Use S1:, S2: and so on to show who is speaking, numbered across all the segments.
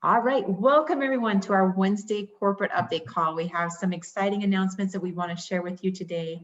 S1: All right, welcome everyone to our Wednesday corporate update call. We have some exciting announcements that we want to share with you today.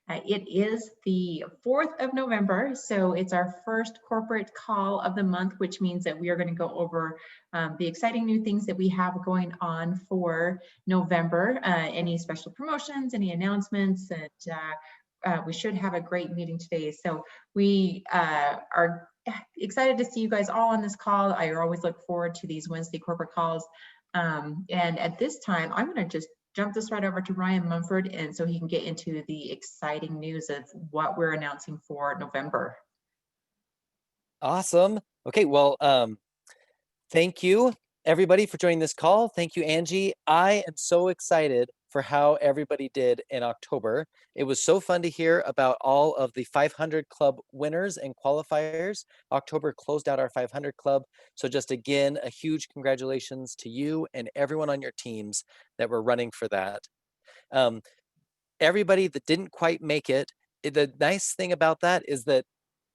S1: It is the 4th of November, so it's our first corporate call of the month, which means that we are going to go over the exciting new things that we have going on for November, any special promotions, any announcements, and we should have a great meeting today. So we are excited to see you guys all on this call. I always look forward to these Wednesday corporate calls. And at this time, I'm going to just jump this right over to Ryan Mumford, and so he can get into the exciting news of what we're announcing for November.
S2: Awesome. Okay, well, thank you everybody for joining this call. Thank you, Angie. I am so excited for how everybody did in October. It was so fun to hear about all of the 500 Club winners and qualifiers. October closed out our 500 Club. So just again, a huge congratulations to you and everyone on your teams that were running for that. Everybody that didn't quite make it, the nice thing about that is that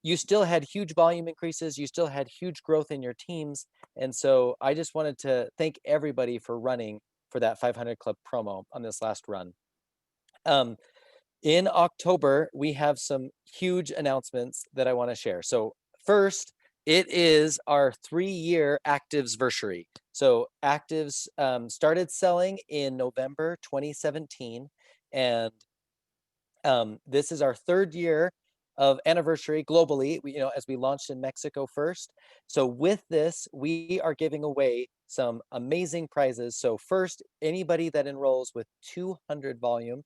S2: you still had huge volume increases, you still had huge growth in your teams. And so I just wanted to thank everybody for running for that 500 Club promo on this last run. In October, we have some huge announcements that I want to share. So first, it is our 3-year ACTIVZ versary. So ACTIVZ started selling in November 2017, and this is our 3rd year of anniversary globally, as we launched in Mexico first. So with this, we are giving away some amazing prizes. So first, anybody that enrolls with 200 volume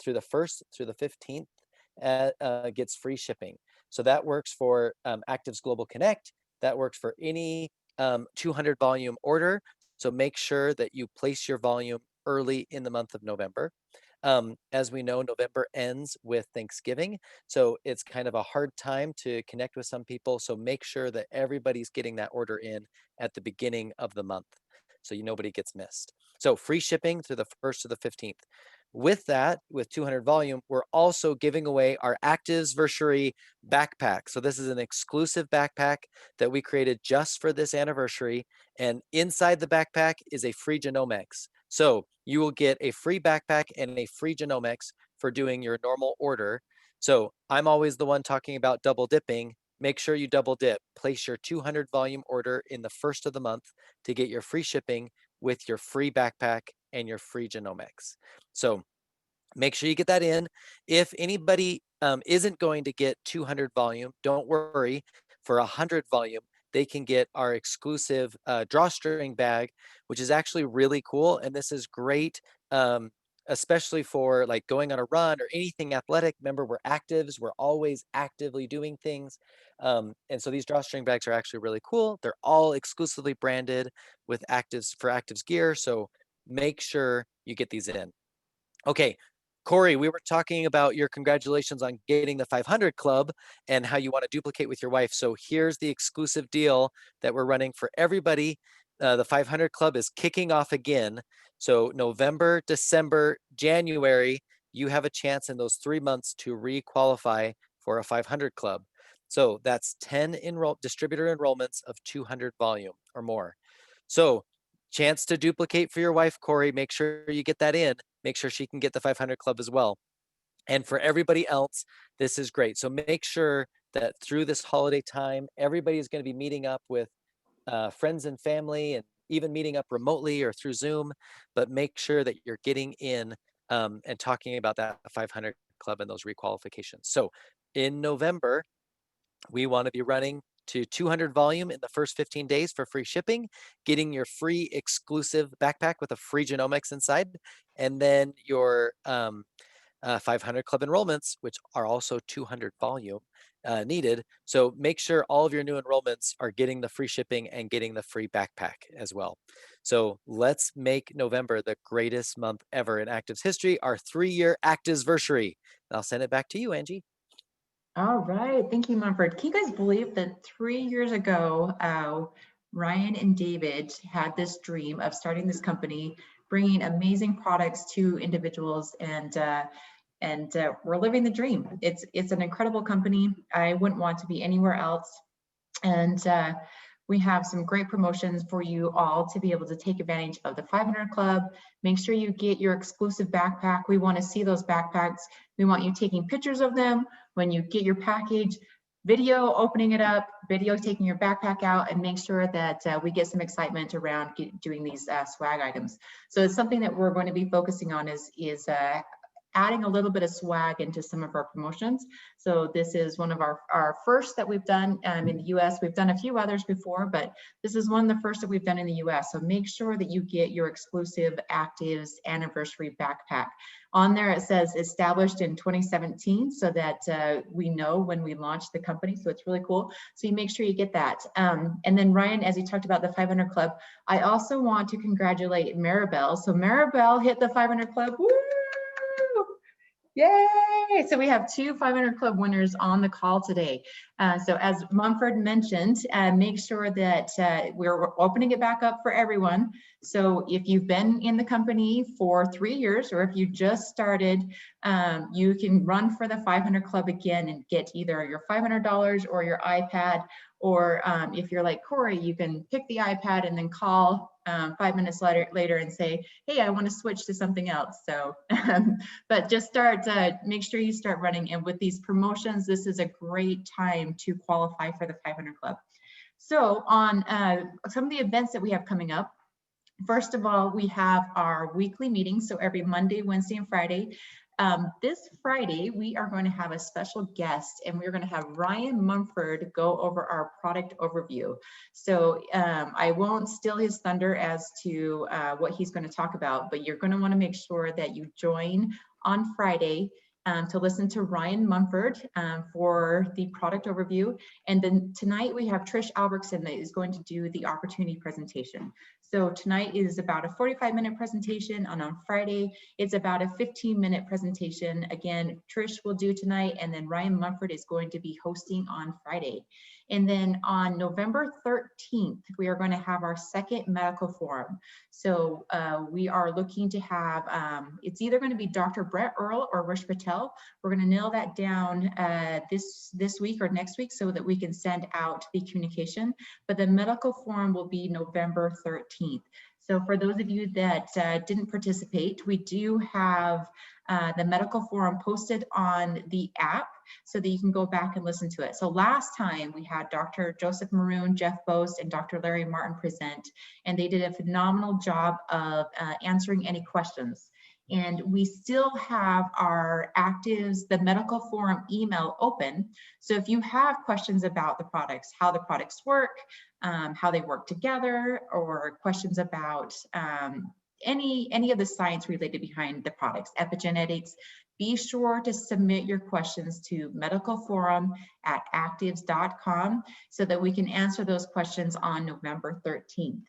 S2: through the 1st through the 15th gets free shipping. So that works for ACTIVZ Global Connect. That works for any 200 volume order. So make sure that you place your volume early in the month of November. As we know, November ends with Thanksgiving, so it's kind of a hard time to connect with some people. So make sure that everybody's getting that order in at the beginning of the month, so nobody gets missed. So free shipping through the 1st to the 15th. With that, with 200 volume, we're also giving away our ACTIVZ Versary backpack. So this is an exclusive backpack that we created just for this anniversary, and inside the backpack is a free Genomics. So you will get a free backpack and a free Genomics for doing your normal order. So I'm always the one talking about double dipping. Make sure you double dip. Place your 200 volume order in the 1st of the month to get your free shipping with your free backpack and your free Genomics. So make sure you get that in. If anybody isn't going to get 200 volume, don't worry. For 100 volume, they can get our exclusive drawstring bag, which is actually really cool. And this is great, especially for like going on a run or anything athletic. Remember, we're ACTIVZ. We're always actively doing things. And so these drawstring bags are actually really cool. They're all exclusively branded with ACTIVZ for ACTIVZ gear. So make sure you get these in. Okay, Corey, we were talking about your congratulations on getting the 500 Club and how you want to duplicate with your wife. So here's the exclusive deal that we're running for everybody. The 500 Club is kicking off again. So November, December, January, you have a chance in those 3 months to re-qualify for a 500 Club. So that's 10 distributor enrollments of 200 volume or more. So chance to duplicate for your wife, Corey. Make sure you get that in. Make sure she can get the 500 Club as well. And for everybody else, this is great. So make sure that through this holiday time, everybody is going to be meeting up with friends and family, and even meeting up remotely or through Zoom. But make sure that you're getting in and talking about that 500 Club and those requalifications. So in November, we want to be running to 200 volume in the first 15 days for free shipping, getting your free exclusive backpack with a free Genomics inside, and then your 500 Club enrollments, which are also 200 volume needed. So make sure all of your new enrollments are getting the free shipping and getting the free backpack as well. So let's make November the greatest month ever in ACTIVZ history, our 3-year ACTIVZ versary. I'll send it back to you, Angie.
S1: All right, thank you, Mumford. Can you guys believe that 3 years ago, Ryan and David had this dream of starting this company, bringing amazing products to individuals, and we're living the dream. It's an incredible company. I wouldn't want to be anywhere else, and we have some great promotions for you all to be able to take advantage of the 500 Club. Make sure you get your exclusive backpack. We want to see those backpacks. We want you taking pictures of them when you get your package, video opening it up, video taking your backpack out, and make sure that we get some excitement around doing these swag items. So it's something that we're going to be focusing on is adding a little bit of swag into some of our promotions. So this is one of our first that we've done in the US. We've done a few others before, but this is one of the first that we've done in the US. So make sure that you get your exclusive ACTIVZ anniversary backpack. On there, it says established in 2017, so that we know when we launched the company. So it's really cool. So you make sure you get that. And then Ryan, as you talked about the 500 Club, I also want to congratulate Maribel. So Maribel hit the 500 Club. Woo! Yay! So we have 2 500 Club winners on the call today. So as Mumford mentioned, make sure that we're opening it back up for everyone. So if you've been in the company for 3 years, or if you just started, you can run for the 500 Club again and get either your $500 or your iPad. Or if you're like Corey, you can pick the iPad and then call 5 minutes later and say, hey, I want to switch to something else. So, but just start, make sure you start running. And with these promotions, this is a great time to qualify for the 500 Club. So on some of the events that we have coming up, first of all, we have our weekly meetings. So every Monday, Wednesday, and Friday. This Friday, we are going to have a special guest, and we're going to have Ryan Mumford go over our product overview. So I won't steal his thunder as to what he's going to talk about, but you're going to want to make sure that you join on Friday to listen to Ryan Mumford for the product overview. And then tonight we have Trish Albertson that is going to do the opportunity presentation. So tonight is about a 45-minute presentation, and on Friday, it's about a 15-minute presentation. Again, Trish will do tonight, and then Ryan Mumford is going to be hosting on Friday. And then on November 13th, we are going to have our second medical forum. So we are looking to have, it's either going to be Dr. Brett Earl or Rish Patel. We're going to nail that down this week or next week so that we can send out the communication. But the medical forum will be November 13th. So for those of you that didn't participate, we do have the medical forum posted on the app so that you can go back and listen to it. So last time we had Dr. Joseph Maroon, Jeff Boast, and Dr. Larry Martin present, and they did a phenomenal job of answering any questions. And we still have our ACTIVZ, the medical forum email open. So if you have questions about the products, how the products work, how they work together, or questions about any of the science related behind the products, epigenetics, be sure to submit your questions to medicalforum@activz.com so that we can answer those questions on November 13th.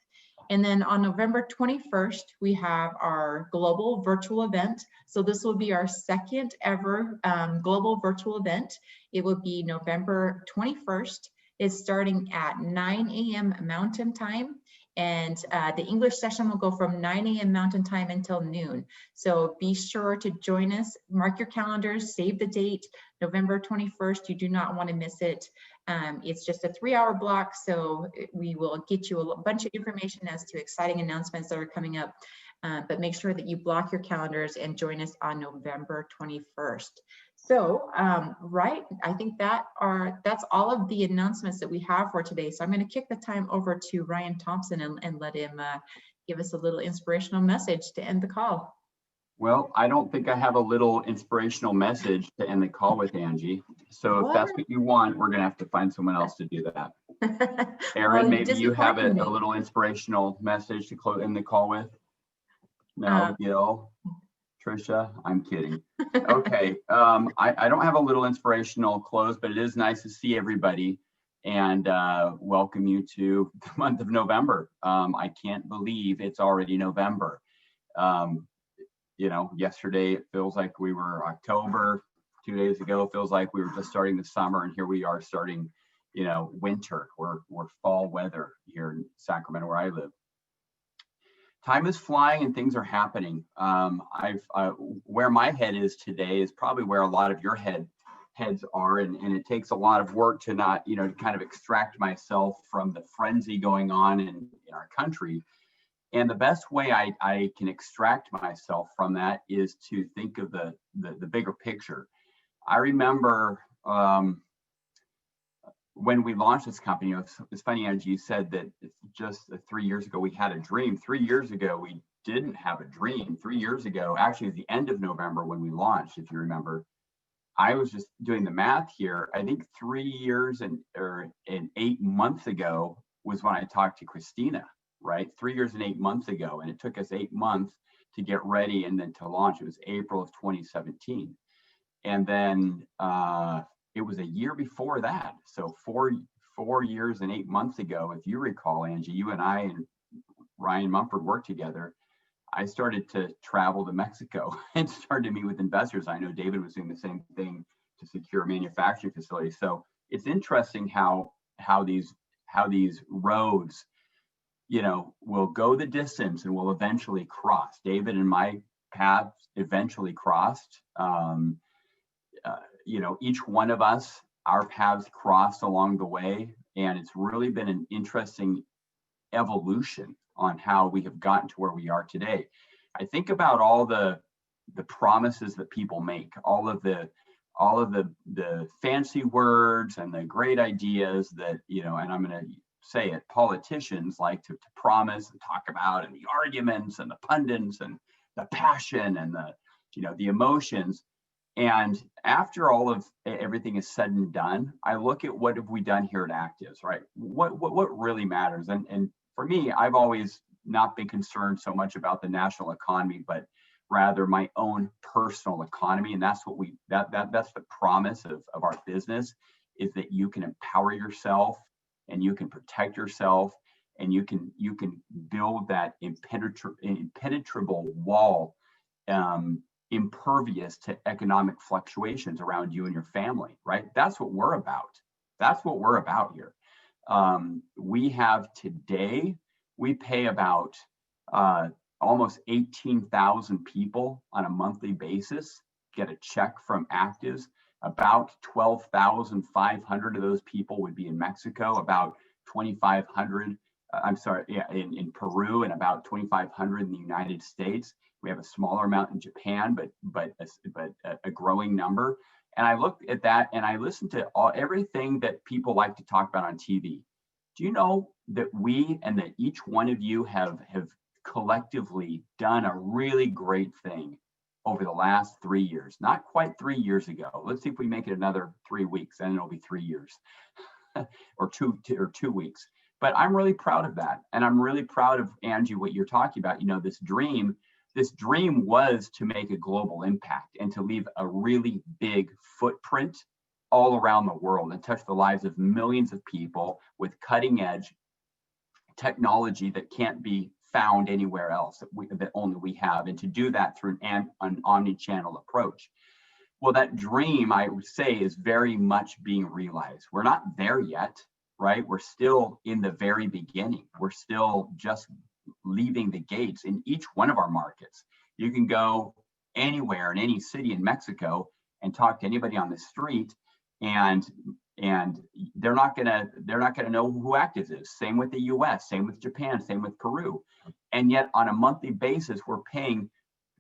S1: And then on November 21st, we have our global virtual event. So this will be our second ever global virtual event. It will be November 21st. It's starting at 9 a.m. Mountain Time. And the English session will go from 9 a.m. Mountain Time until noon. So be sure to join us, mark your calendars, save the date, November 21st. You do not want to miss it. It's just a 3-hour block, so we will get you a bunch of information as to exciting announcements that are coming up. But make sure that you block your calendars and join us on November 21st. So, right, I think that's all of the announcements that we have for today. So I'm going to kick the time over to Ryan Thompson and let him give us a little inspirational message to end the call.
S3: Well, I don't think I have a little inspirational message to end the call with, Angie. So if that's what you want, we're going to have to find someone else to do that. Erin, maybe you have a little inspirational message to end the call with? No, Gil, Trisha, I'm kidding. Okay, I don't have a little inspirational close, but it is nice to see everybody and welcome you to the month of November. I can't believe it's already November. You know, yesterday it feels like we were October. 2 days ago it feels like we were just starting the summer, and here we are starting, you know, winter. We're fall weather here in Sacramento where I live. Time is flying and things are happening. Where my head is today is probably where a lot of your head heads are, and it takes a lot of work to not, to kind of extract myself from the frenzy going on in our country. And the best way I can extract myself from that is to think of the bigger picture. I remember when we launched this company, it's funny, Angie, you said that it's just 3 years ago we had a dream. 3 years ago, we didn't have a dream. 3 years ago, actually at the end of November when we launched, if you remember, I was just doing the math here. I think 3 years and 8 months ago was when I talked to Christina, right? 3 years and 8 months ago. And it took us 8 months to get ready and then to launch. It was April of 2017. And then it was a year before that. So 4 years and 8 months ago, if you recall, Angie, you and I and Ryan Mumford worked together. I started to travel to Mexico and started to meet with investors. I know David was doing the same thing to secure a manufacturing facility. So it's interesting how these roads, will go the distance and will eventually cross. David and my paths eventually crossed. Each one of us, our paths crossed along the way, and it's really been an interesting evolution on how we have gotten to where we are today. I think about all the promises that people make, all of the fancy words and the great ideas that, and I'm going to say it, politicians like to promise and talk about, and the arguments and the pundits and the passion and the emotions. And after all of everything is said and done, I look at what have we done here at ACTIVZ, right? What really matters? And for me, I've always not been concerned so much about the national economy, but rather my own personal economy. And that's what that's the promise of our business, is that you can empower yourself and you can protect yourself and you can build that impenetrable wall, impervious to economic fluctuations around you and your family, right? That's what we're about. That's what we're about here. We have today, we pay about almost 18,000 people on a monthly basis get a check from ACTIVZ. About 12,500 of those people would be in Mexico, about 2,500, in Peru, and about 2,500 in the United States. We have a smaller amount in Japan, but a growing number. And I looked at that and I listened to everything that people like to talk about on TV. Do you know that we and that each one of you have collectively done a really great thing over the last 3 years? Not quite 3 years ago. Let's see if we make it another 3 weeks, and it'll be 3 years or two weeks. But I'm really proud of that. And I'm really proud of, Angie, what you're talking about. This dream was to make a global impact and to leave a really big footprint all around the world and touch the lives of millions of people with cutting edge technology that can't be found anywhere else, that only we have, and to do that through an omni-channel approach. Well, that dream, I would say, is very much being realized. We're not there yet, right? We're still in the very beginning. We're still just leaving the gates in each one of our markets. You can go anywhere in any city in Mexico and talk to anybody on the street, and they're not gonna know who ACTIVZ is. Same with the US, same with Japan, same with Peru. And yet on a monthly basis, we're paying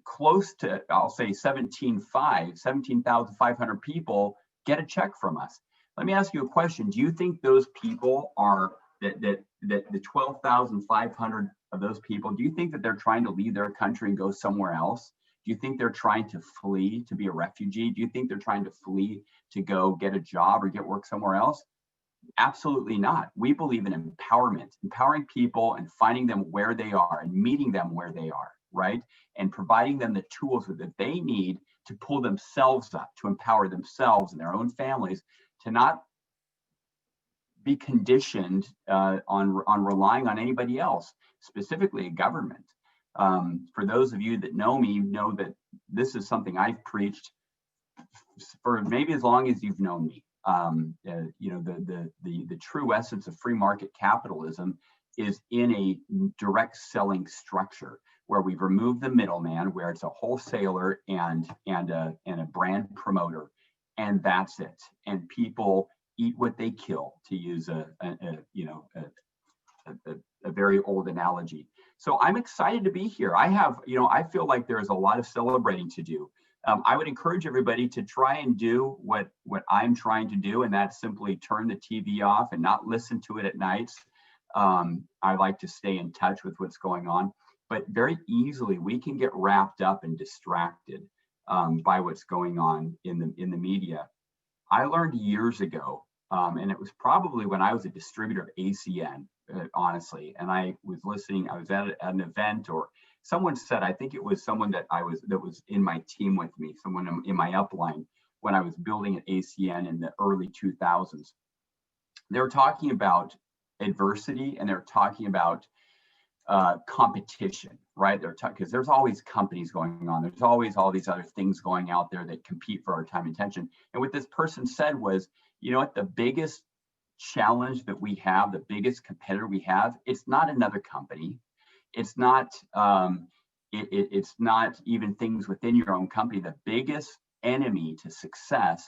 S3: close to, I'll say 17,500 people get a check from us. Let me ask you a question. Do you think those people are, that the 12,500 of those people, do you think that they're trying to leave their country and go somewhere else? Do you think they're trying to flee to be a refugee? Do you think they're trying to flee to go get a job or get work somewhere else? Absolutely not. We believe in empowerment, empowering people and finding them where they are and meeting them where they are, right? And providing them the tools that they need to pull themselves up, to empower themselves and their own families, to not be conditioned on relying on anybody else, specifically a government. For those of you that know me, know that this is something I've preached for maybe as long as you've known me. The true essence of free market capitalism is in a direct selling structure where we've removed the middleman, where it's a wholesaler and a brand promoter, and that's it. And people eat what they kill, to use a very old analogy. So I'm excited to be here. I feel like there's a lot of celebrating to do. I would encourage everybody to try and do what I'm trying to do, and that's simply turn the TV off and not listen to it at nights. I like to stay in touch with what's going on, but very easily we can get wrapped up and distracted by what's going on in the media. I learned years ago, and it was probably when I was a distributor of ACN, honestly, and I was listening. I was at an event, or someone said, I think it was someone that was in my team with me, someone in my upline when I was building at ACN in the early 2000s. They were talking about adversity, and they're talking about competition, right? Because there's always companies going on. There's always all these other things going out there that compete for our time and attention. And what this person said was, you know what, the biggest challenge that we have, the biggest competitor we have, it's not another company. It's not it's not even things within your own company. The biggest enemy to success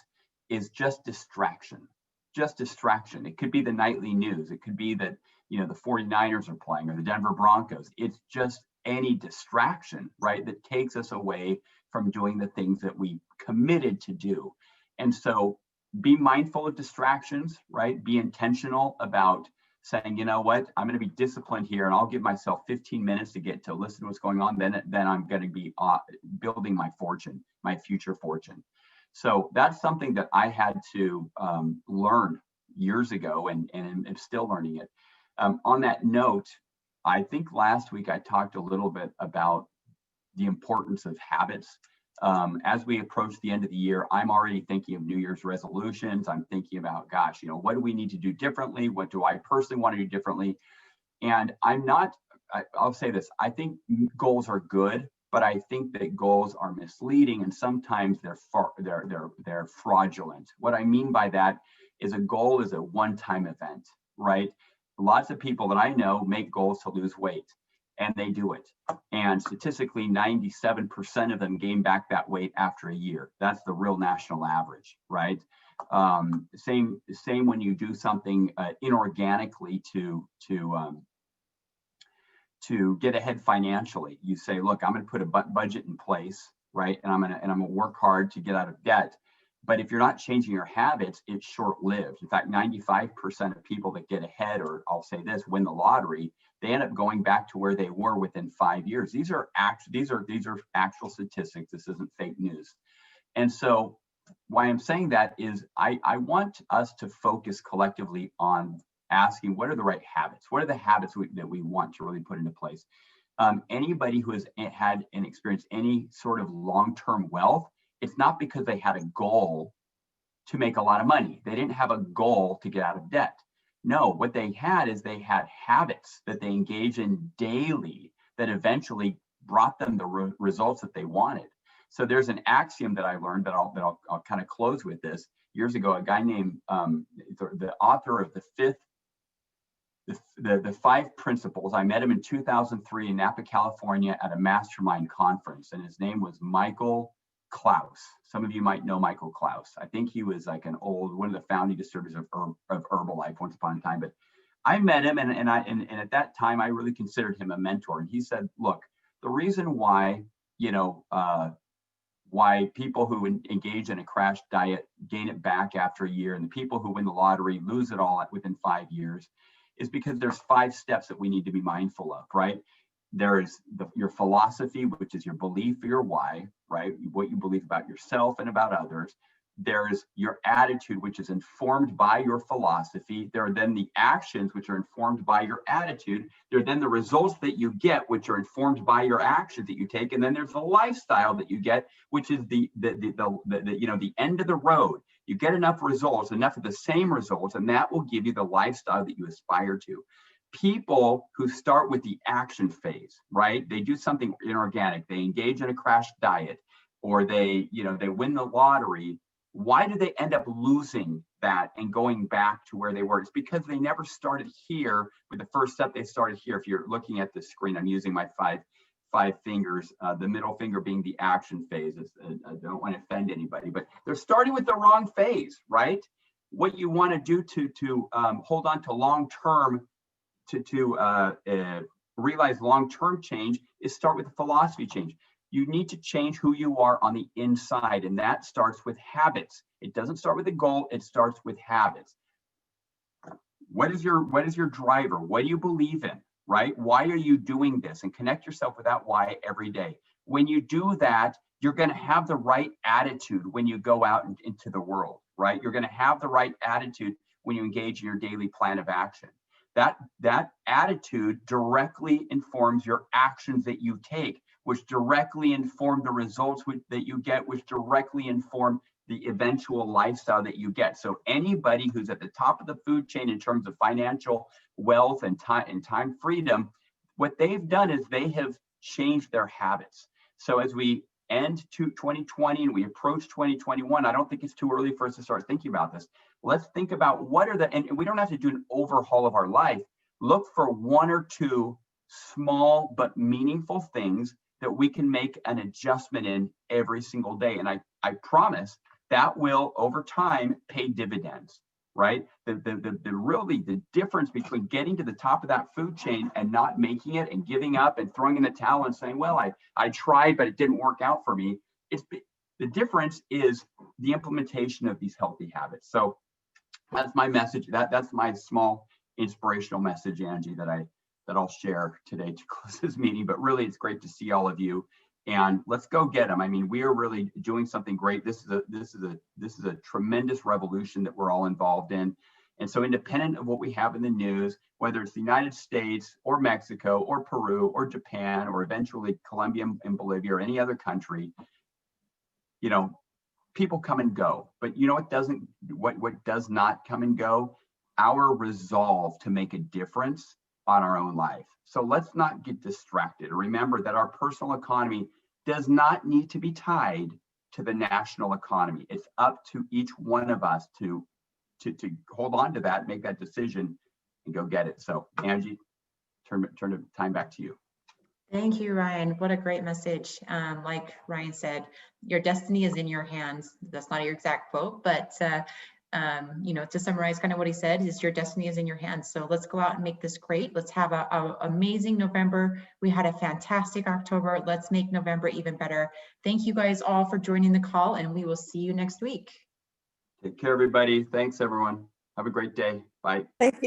S3: is just distraction. Just distraction. It could be the nightly news. It could be that, you know, the 49ers are playing, or the Denver Broncos. It's just any distraction, right, that takes us away from doing the things that we committed to do. And so be mindful of distractions, right? Be intentional about saying, you know what, I'm going to be disciplined here, and I'll give myself 15 minutes to get to listen to what's going on. Then I'm going to be building my fortune, my future fortune. So that's something that I had to learn years ago, and I'm still learning it. On that note, I think last week I talked a little bit about the importance of habits. As we approach the end of the year, I'm already thinking of New Year's resolutions. I'm thinking about, gosh, you know, what do we need to do differently? What do I personally want to do differently? And I'll say this, I think goals are good, but I think that goals are misleading, and sometimes they're fraudulent. What I mean by that is a goal is a one-time event, right? Lots of people that I know make goals to lose weight, and they do it. And statistically, 97% of them gain back that weight after a year. That's the real national average, right? Same when you do something inorganically to get ahead financially. You say, look, I'm going to put a budget in place, right? And I'm going to work hard to get out of debt. But if you're not changing your habits, it's short-lived. In fact, 95% of people that get ahead, or I'll say this, win the lottery, they end up going back to where they were within 5 years. These are actual statistics. This isn't fake news. And so why I'm saying that is I want us to focus collectively on asking, what are the right habits? What are the habits that we want to really put into place? Anybody who has had and experienced any sort of long-term wealth, it's not because they had a goal to make a lot of money. They didn't have a goal to get out of debt. No, what they had is they had habits that they engaged in daily that eventually brought them the results that they wanted. So there's an axiom that I learned that I'll kind of close with this. Years ago, a guy named the author of the 5 principles. I met him in 2003 in Napa, California at a mastermind conference, and his name was Michael Klaus. Some of you might know Michael Klaus. I think he was like one of the founding distributors of Herbalife once upon a time. But I met him, and at that time I really considered him a mentor. And he said, look, the reason why why people who engage in a crash diet gain it back after a year, and the people who win the lottery lose it all within 5 years, is because there's 5 steps that we need to be mindful of, right? There is your philosophy, which is your belief or your why, right? What you believe about yourself and about others. There's your attitude, which is informed by your philosophy. There are then the actions, which are informed by your attitude. There are then the results that you get, which are informed by your actions that you take. And then there's the lifestyle that you get, which is the end of the road. You get enough results, enough of the same results, and that will give you the lifestyle that you aspire to. People who start with the action phase, right? They do something inorganic. They engage in a crash diet, or they win the lottery. Why do they end up losing that and going back to where they were? It's because they never started here with the first step. They started here. If you're looking at the screen, I'm using my 5 fingers, the middle finger being the action phase. I don't want to offend anybody, but they're starting with the wrong phase, right? What you want to do to hold on to long-term, to realize long-term change is start with a philosophy change. You need to change who you are on the inside, and that starts with habits. It doesn't start with a goal, it starts with habits. What is your driver? What do you believe in, right? Why are you doing this? And connect yourself with that why every day. When you do that, you're going to have the right attitude when you go out into the world, right? You're going to have the right attitude when you engage in your daily plan of action. That attitude directly informs your actions that you take, which directly inform the results that you get, which directly inform the eventual lifestyle that you get. So anybody who's at the top of the food chain in terms of financial wealth and time freedom, what they've done is they have changed their habits. So as we end to 2020 and we approach 2021, I don't think it's too early for us to start thinking about this. Let's think about what are and we don't have to do an overhaul of our life. Look for 1 or 2 small but meaningful things that we can make an adjustment in every single day. And I promise that will over time pay dividends, right? The difference between getting to the top of that food chain and not making it and giving up and throwing in the towel and saying, well, I tried, but it didn't work out for me. The difference is the implementation of these healthy habits. So that's my message. That's my small inspirational message, Angie, that I'll share today to close this meeting. But really, it's great to see all of you, and let's go get them. I mean, we are really doing something great. This is a tremendous revolution that we're all involved in. And so, independent of what we have in the news, whether it's the United States or Mexico or Peru or Japan or eventually Colombia and Bolivia or any other country, you know, people come and go. But you know what does not come and go? Our resolve to make a difference on our own life. So let's not get distracted. Remember that our personal economy does not need to be tied to the national economy. It's up to each one of us to hold on to that, make that decision, and go get it. So Angie, turn the time back to you.
S1: Thank you, Ryan. What a great message. Like Ryan said, your destiny is in your hands. That's not your exact quote, but you know, to summarize kind of what he said is your destiny is in your hands. So let's go out and make this great. Let's have a amazing November. We had a fantastic October. Let's make November even better. Thank you guys all for joining the call, and we will see you next week.
S3: Take care, everybody. Thanks, everyone. Have a great day. Bye.
S4: Thank you.